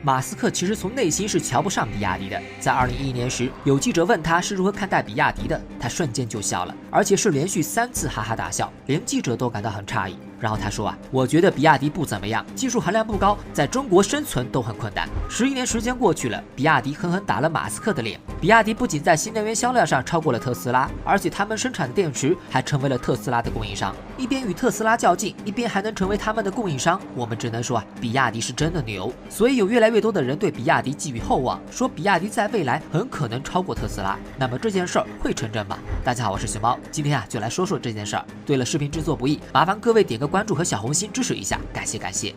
马斯克其实从内心是瞧不上比亚迪的。在2011年时，有记者问他是如何看待比亚迪的，他瞬间就笑了，而且是连续3次哈哈大笑，连记者都感到很诧异。然后他说我觉得比亚迪不怎么样，技术含量不高，在中国生存都很困难。11年时间过去了，比亚迪狠狠打了马斯克的脸。比亚迪不仅在新能源销量上超过了特斯拉，而且他们生产的电池还成为了特斯拉的供应商。一边与特斯拉较劲，一边还能成为他们的供应商，我们只能说比亚迪是真的牛。所以有越来越多的人对比亚迪寄予厚望，说比亚迪在未来很可能超过特斯拉。那么这件事儿会成真吗？大家好，我是熊猫，今天就来说说这件事儿。对了，视频制作不易，麻烦各位点个关注和小红心支持一下，感谢感谢。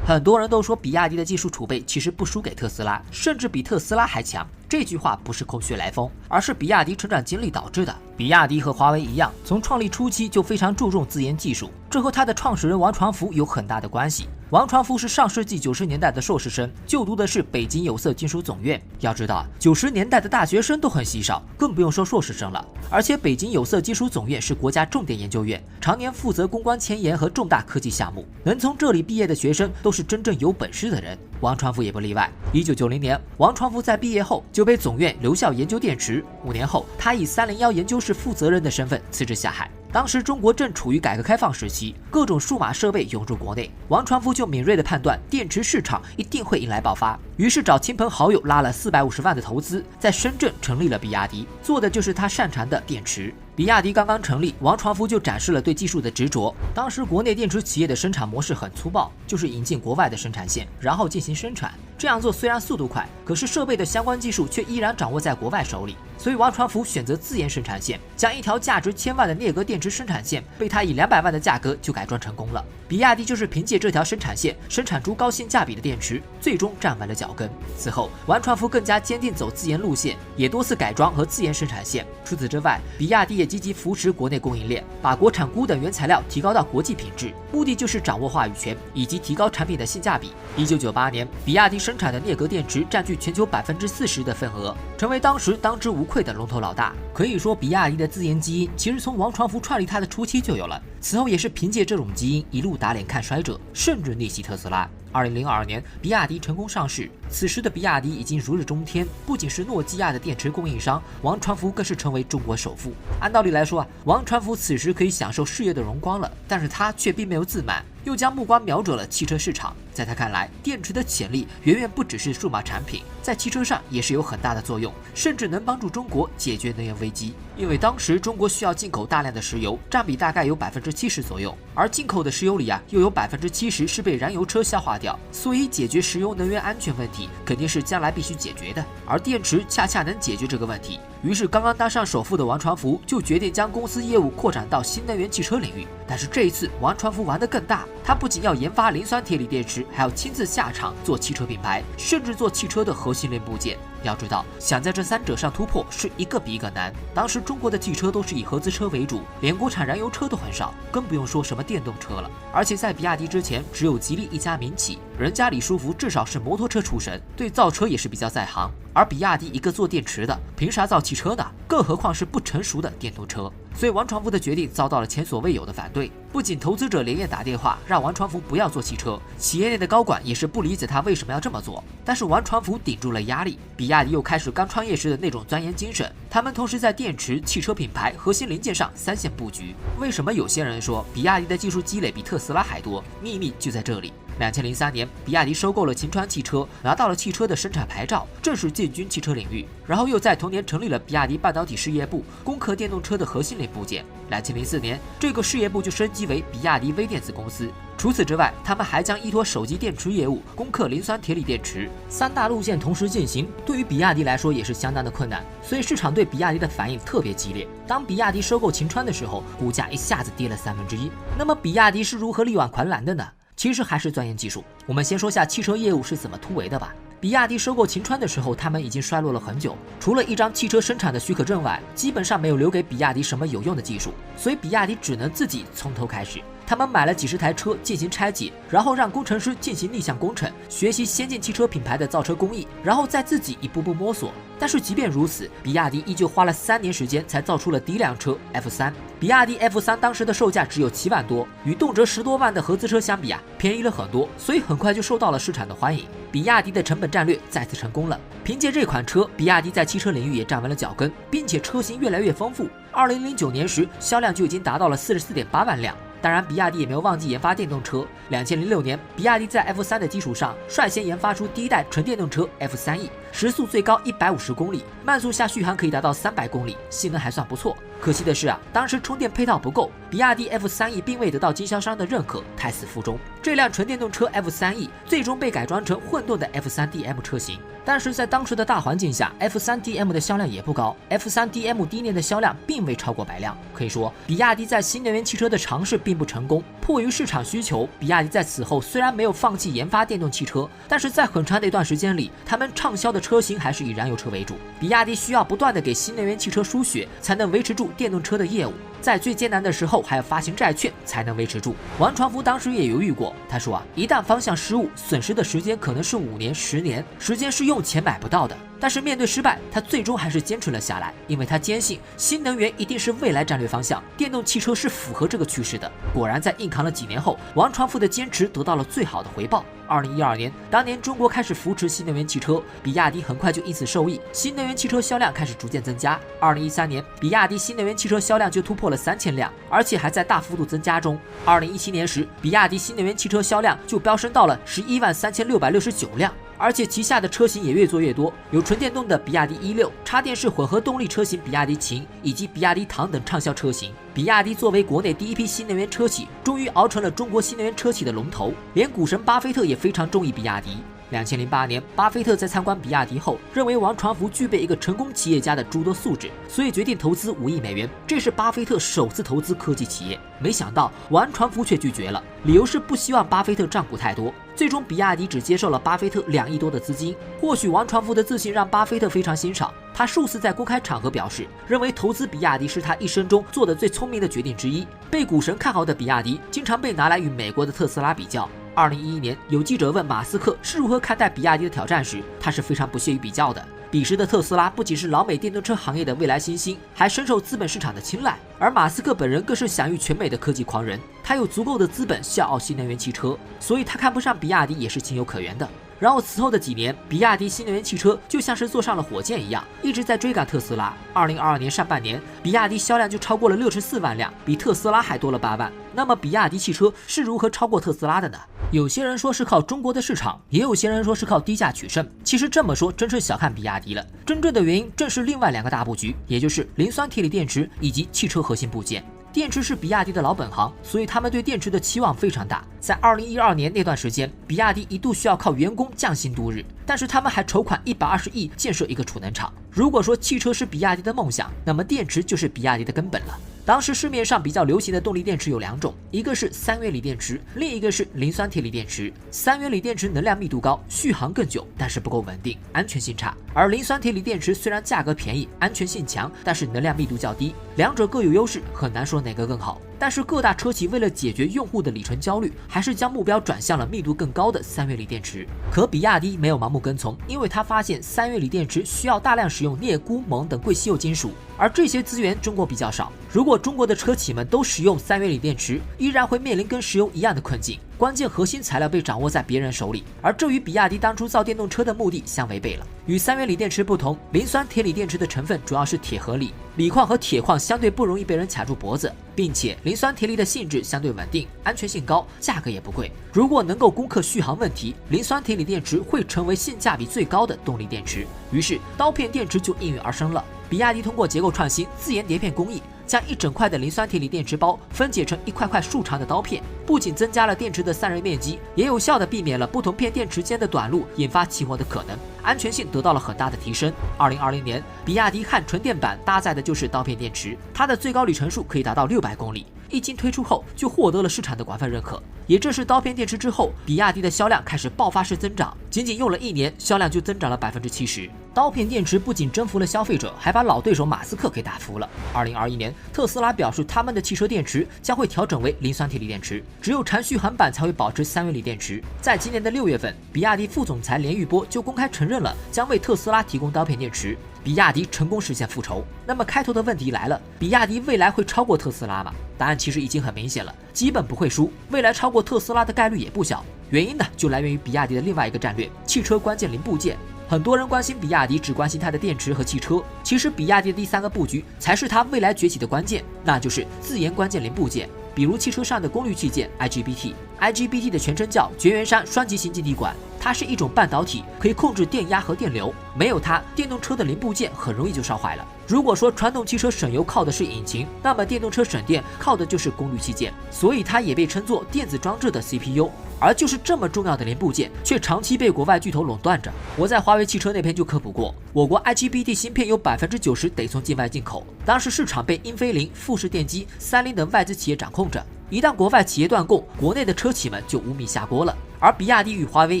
很多人都说比亚迪的技术储备其实不输给特斯拉，甚至比特斯拉还强。这句话不是空穴来风，而是比亚迪成长经历导致的。比亚迪和华为一样，从创立初期就非常注重自研技术，这和它的创始人王传福有很大的关系。王传福是上世纪90年代的硕士生，就读的是北京有色金属总院。要知道90年代的大学生都很稀少，更不用说硕士生了。而且北京有色金属总院是国家重点研究院，常年负责攻关前沿和重大科技项目，能从这里毕业的学生都是真正有本事的人。王传福也不例外。1990年，王传福在毕业后就被总院留校研究电池。5年后，他以301研究室负责人的身份辞职下海。当时中国正处于改革开放时期，各种数码设备涌入国内，王传福就敏锐地判断电池市场一定会迎来爆发，于是找亲朋好友拉了450万的投资，在深圳成立了比亚迪，做的就是他擅长的电池。比亚迪刚刚成立，王传福就展示了对技术的执着。当时国内电池企业的生产模式很粗暴，就是引进国外的生产线，然后进行生产。这样做虽然速度快，可是设备的相关技术却依然掌握在国外手里。所以王传福选择自研生产线，将一条价值1000万的镍镉电池生产线被他以200万的价格就改装成功了。比亚迪就是凭借这条生产线生产出高性价比的电池，最终站稳了脚跟。此后，王传福更加坚定走自研路线，也多次改装和自研生产线。除此之外，比亚迪也积极扶持国内供应链，把国产钴等原材料提高到国际品质，目的就是掌握话语权以及提高产品的性价比。1998年，比亚迪生产的镍镉电池占据全球40%的份额，成为当时当之无愧的龙头老大。可以说，比亚迪的自研基因其实从王传福创立它的初期就有了，此后也是凭借这种基因一路打脸看衰者，甚至逆袭特斯拉。2002年，比亚迪成功上市，此时的比亚迪已经如日中天，不仅是诺基亚的电池供应商，王传福更是成为中国首富。按道理来说王传福此时可以享受事业的荣光了，但是他却并没有自满，又将目光瞄准了汽车市场。在他看来，电池的潜力远远不只是数码产品，在汽车上也是有很大的作用，甚至能帮助中国解决能源危机。因为当时中国需要进口大量的石油，占比大概有70%左右，而进口的石油里又有70%是被燃油车消化掉，所以解决石油能源安全问题肯定是将来必须解决的，而电池恰恰能解决这个问题。于是刚刚当上首富的王传福就决定将公司业务扩展到新能源汽车领域。但是这一次王传福玩得更大，他不仅要研发磷酸铁锂电池，还要亲自下场做汽车品牌，甚至做汽车的核心零部件。要知道，想在这3者上突破是一个比一个难。当时中国的汽车都是以合资车为主，连国产燃油车都很少，更不用说什么电动车了。而且在比亚迪之前，只有吉利一家民企，人家李书福至少是摩托车出身，对造车也是比较在行。而比亚迪一个做电池的，凭啥造汽车呢？更何况是不成熟的电动车。所以王传福的决定遭到了前所未有的反对，不仅投资者连夜打电话让王传福不要做汽车，企业内的高管也是不理解他为什么要这么做。但是王传福顶住了压力，比亚迪又开始刚创业时的那种钻研精神，他们同时在电池、汽车品牌、核心零件上3线布局。为什么有些人说比亚迪的技术积累比特斯拉还多？秘密就在这里。2003年，比亚迪收购了秦川汽车，拿到了汽车的生产牌照，正式进军汽车领域。然后又在同年成立了比亚迪半导体事业部，攻克电动车的核心零部件。2004年，这个事业部就升级为比亚迪微电子公司。除此之外，他们还将依托手机电池业务攻克磷酸铁锂电池，3大路线同时进行，对于比亚迪来说也是相当的困难，所以市场对比亚迪的反应特别激烈。当比亚迪收购秦川的时候，股价一下子跌了1/3。那么比亚迪是如何力挽狂澜的呢？其实还是钻研技术。我们先说下汽车业务是怎么突围的吧。比亚迪收购秦川的时候，他们已经衰落了很久，除了一张汽车生产的许可证外，基本上没有留给比亚迪什么有用的技术，所以比亚迪只能自己从头开始。他们买了几十台车进行拆解，然后让工程师进行逆向工程，学习先进汽车品牌的造车工艺，然后再自己一步步摸索。但是即便如此，比亚迪依旧花了3年时间才造出了第一辆车 F3。比亚迪 F3 当时的售价只有7万多，与动辄10多万的合资车相比便宜了很多，所以很快就受到了市场的欢迎。比亚迪的成本战略再次成功了。凭借这款车，比亚迪在汽车领域也站稳了脚跟，并且车型越来越丰富。2009年时，销量就已经达到了44.8万辆。当然，比亚迪也没有忘记研发电动车。2006年，比亚迪在 F3 的基础上，率先研发出第一代纯电动车 F3E， 时速最高150公里，慢速下续航可以达到300公里，性能还算不错。可惜的是当时充电配套不够，比亚迪 F3E 并未得到经销商的认可，胎死腹中。这辆纯电动车 F3E 最终被改装成混动的 F3DM 车型。但是在当时的大环境下 ，F3DM 的销量也不高 ，F3DM 第一年的销量并未超过100辆。可以说，比亚迪在新能源汽车的尝试并不成功。迫于市场需求，比亚迪在此后虽然没有放弃研发电动汽车，但是在很长的一段时间里，他们畅销的车型还是以燃油车为主。比亚迪需要不断的给新能源汽车输血，才能维持住电动车的业务。在最艰难的时候，还要发行债券才能维持住。王传福当时也犹豫过，他说一旦方向失误，损失的时间可能是5年、10年，时间是用钱买不到的。但是面对失败，他最终还是坚持了下来，因为他坚信新能源一定是未来战略方向，电动汽车是符合这个趋势的。果然，在硬扛了几年后，王传福的坚持得到了最好的回报。2012年，当年中国开始扶持新能源汽车，比亚迪很快就因此受益，新能源汽车销量开始逐渐增加。2013年，比亚迪新能源汽车销量就突破了3000辆，而且还在大幅度增加中。2017年时，比亚迪新能源汽车销量就飙升到了113669辆。而且旗下的车型也越做越多，有纯电动的比亚迪E6、插电式混合动力车型比亚迪秦以及比亚迪唐等畅销车型。比亚迪作为国内第一批新能源车企，终于熬成了中国新能源车企的龙头，连股神巴菲特也非常中意比亚迪。2008年，巴菲特在参观比亚迪后，认为王传福具备一个成功企业家的诸多素质，所以决定投资5亿美元，这是巴菲特首次投资科技企业。没想到王传福却拒绝了，理由是不希望巴菲特占股太多。最终，比亚迪只接受了巴菲特2亿多的资金。或许王传福的自信让巴菲特非常欣赏，他数次在公开场合表示，认为投资比亚迪是他一生中做的最聪明的决定之一。被股神看好的比亚迪，经常被拿来与美国的特斯拉比较。2011年，有记者问马斯克是如何看待比亚迪的挑战时，他是非常不屑于比较的。彼时的特斯拉不仅是老美电动车行业的未来新星，还深受资本市场的青睐。而马斯克本人更是享誉全美的科技狂人，他有足够的资本笑傲新能源汽车，所以他看不上比亚迪也是情有可原的。然后此后的几年，比亚迪新能源汽车就像是坐上了火箭一样，一直在追赶特斯拉。2022年上半年，比亚迪销量就超过了64万辆，比特斯拉还多了8万。那么比亚迪汽车是如何超过特斯拉的呢？有些人说是靠中国的市场，也有些人说是靠低价取胜。其实这么说真是小看比亚迪了，真正的原因正是另外2个大布局，也就是磷酸铁锂电池以及汽车核心部件。电池是比亚迪的老本行，所以他们对电池的期望非常大。在2012年那段时间，比亚迪一度需要靠员工降薪度日，但是他们还筹款120亿建设一个储能厂。如果说汽车是比亚迪的梦想，那么电池就是比亚迪的根本了。当时市面上比较流行的动力电池有2种，一个是3元锂电池，另一个是磷酸铁锂电池。3元锂电池能量密度高，续航更久，但是不够稳定，安全性差。而磷酸铁锂电池虽然价格便宜，安全性强，但是能量密度较低，两者各有优势，很难说哪个更好。但是各大车企为了解决用户的里程焦虑，还是将目标转向了密度更高的3元锂电池。可比亚迪没有盲目跟从，因为他发现3元锂电池需要大量使用镍、钴、锰等贵稀有金属，而这些资源中国比较少。如果中国的车企们都使用3元锂电池，依然会面临跟石油一样的困境。关键核心材料被掌握在别人手里，而这与比亚迪当初造电动车的目的相违背了。与3元锂电池不同，磷酸铁锂电池的成分主要是铁和锂，锂矿和铁矿相对不容易被人卡住脖子，并且磷酸铁锂的性质相对稳定，安全性高，价格也不贵。如果能够攻克续航问题，磷酸铁锂电池会成为性价比最高的动力电池。于是刀片电池就应运而生了。比亚迪通过结构创新、自研碟片工艺，将一整块的磷酸铁锂电池包分解成一块块竖长的刀片，不仅增加了电池的散热面积，也有效地避免了不同片电池间的短路引发起火的可能。安全性得到了很大的提升。2020年，比亚迪汉纯电版搭载的就是刀片电池，它的最高里程数可以达到600公里。一经推出后，就获得了市场的广泛认可。也正是刀片电池之后，比亚迪的销量开始爆发式增长，仅仅用了1年，销量就增长了70%。刀片电池不仅征服了消费者，还把老对手马斯克给打服了。2021年，特斯拉表示他们的汽车电池将会调整为磷酸铁锂电池，只有长续航版才会保持3元锂电池。在今年的6月份，比亚迪副总裁连玉波就公开承认了将为特斯拉提供刀片电池。比亚迪成功实现复仇。那么开头的问题来了，比亚迪未来会超过特斯拉吗？答案其实已经很明显了，基本不会输，未来超过特斯拉的概率也不小。原因呢，就来源于比亚迪的另外一个战略——汽车关键零部件。很多人关心比亚迪，只关心它的电池和汽车，其实比亚迪的第3个布局才是它未来崛起的关键，那就是自研关键零部件。比如汽车上的功率器件 IGBT 的全称叫绝缘栅双极型晶体管，它是一种半导体，可以控制电压和电流，没有它，电动车的零部件很容易就烧坏了。如果说传统汽车省油靠的是引擎，那么电动车省电靠的就是功率器件，所以它也被称作电子装置的 CPU。而就是这么重要的零部件，却长期被国外巨头垄断着。我在华为汽车那篇就科普过，我国 IGBT 芯片有90%得从境外进口，当时市场被英飞凌、富士电机、三菱等外资企业掌控着。一旦国外企业断供，国内的车企们就无米下锅了。而比亚迪与华为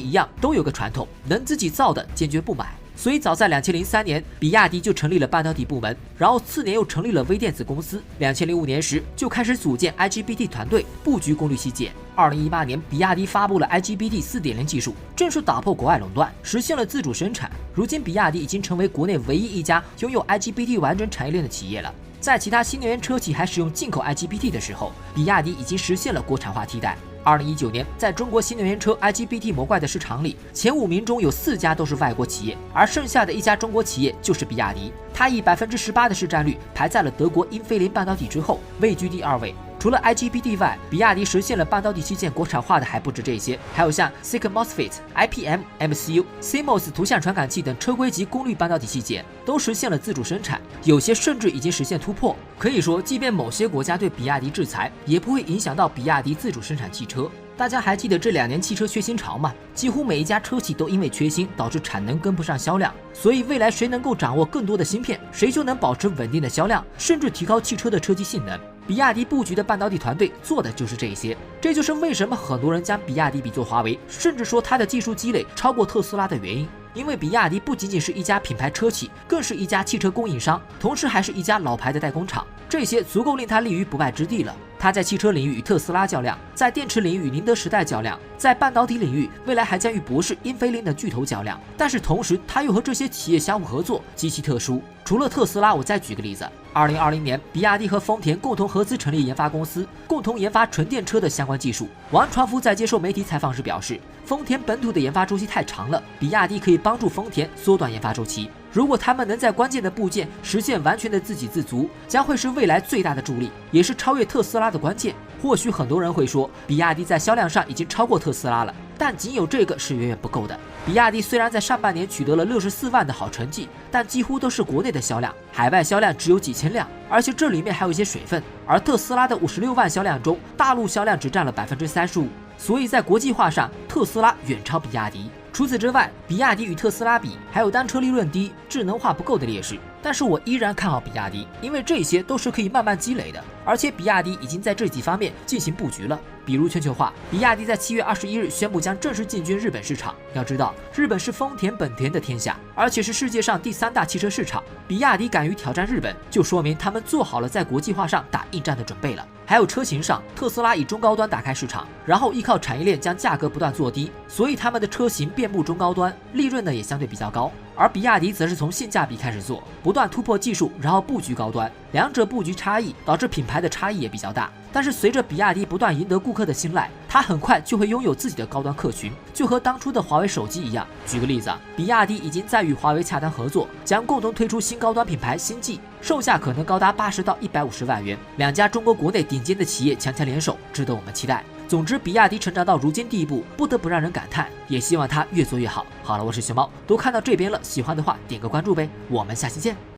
一样，都有个传统，能自己造的坚决不买。所以早在2003年，比亚迪就成立了半导体部门，然后次年又成立了微电子公司。2005年时就开始组建 IGBT 团队，布局功率器件。2018年，比亚迪发布了 IGBT 4.0 技术，正式打破国外垄断，实现了自主生产。如今，比亚迪已经成为国内唯一一家拥有 IGBT 完整产业链的企业了。在其他新能源车企还使用进口 IGBT 的时候，比亚迪已经实现了国产化替代。2019年，在中国新能源车 IGBT 模块的市场里，前5名中有4家都是外国企业，而剩下的1家中国企业就是比亚迪。它以18%的市占率排在了德国英飞凌半导体之后，位居第2位。除了 IGBT 外，比亚迪实现了半导体器件国产化的还不止这些，还有像 SiC MOSFET、IPM、MCU、CMOS 图像传感器等车规级功率半导体器件都实现了自主生产，有些甚至已经实现突破。可以说，即便某些国家对比亚迪制裁，也不会影响到比亚迪自主生产汽车。大家还记得这2年汽车缺芯潮吗？几乎每一家车企都因为缺芯导致产能跟不上销量，所以未来谁能够掌握更多的芯片，谁就能保持稳定的销量，甚至提高汽车的车机性能。比亚迪布局的半导体团队做的就是这些，这就是为什么很多人将比亚迪比作华为，甚至说它的技术积累超过特斯拉的原因。因为比亚迪不仅仅是一家品牌车企，更是一家汽车供应商，同时还是一家老牌的代工厂，这些足够令它立于不败之地了。它在汽车领域与特斯拉较量，在电池领域与宁德时代较量，在半导体领域未来还将与博世、英飞凌等巨头较量。但是同时，它又和这些企业相互合作，极其特殊。除了特斯拉，我再举个例子，2020年，比亚迪和丰田共同合资成立研发公司，共同研发纯电车的相关技术。王传福在接受媒体采访时表示，丰田本土的研发周期太长了，比亚迪可以帮助丰田缩短研发周期。如果他们能在关键的部件实现完全的自给自足，将会是未来最大的助力，也是超越特斯拉的关键。或许很多人会说，比亚迪在销量上已经超过特斯拉了，但仅有这个是远远不够的。比亚迪虽然在上半年取得了64万的好成绩，但几乎都是国内的销量，海外销量只有几千辆，而且这里面还有一些水分。而特斯拉的56万销量中，大陆销量只占了35%，所以在国际化上，特斯拉远超比亚迪。除此之外，比亚迪与特斯拉比，还有单车利润低、智能化不够的劣势。但是我依然看好比亚迪，因为这些都是可以慢慢积累的，而且比亚迪已经在这几方面进行布局了。比如全球化，比亚迪在7月21日宣布将正式进军日本市场。要知道，日本是丰田、本田的天下，而且是世界上第3大汽车市场。比亚迪敢于挑战日本，就说明他们做好了在国际化上打硬仗的准备了。还有车型上，特斯拉以中高端打开市场，然后依靠产业链将价格不断做低，所以他们的车型遍布中高端，利润呢也相对比较高。而比亚迪则是从性价比开始做，不断突破技术，然后布局高端，两者布局差异导致品牌的差异也比较大。但是随着比亚迪不断赢得顾客的信赖，它很快就会拥有自己的高端客群，就和当初的华为手机一样。举个例子，比亚迪已经在与华为洽谈合作，将共同推出新高端品牌星际，售价可能高达80到150万元。两家中国国内顶尖的企业强强联手，值得我们期待。总之，比亚迪成长到如今地步，不得不让人感叹，也希望它越做越好。好了，我是熊猫，都看到这边了，喜欢的话点个关注呗，我们下期见。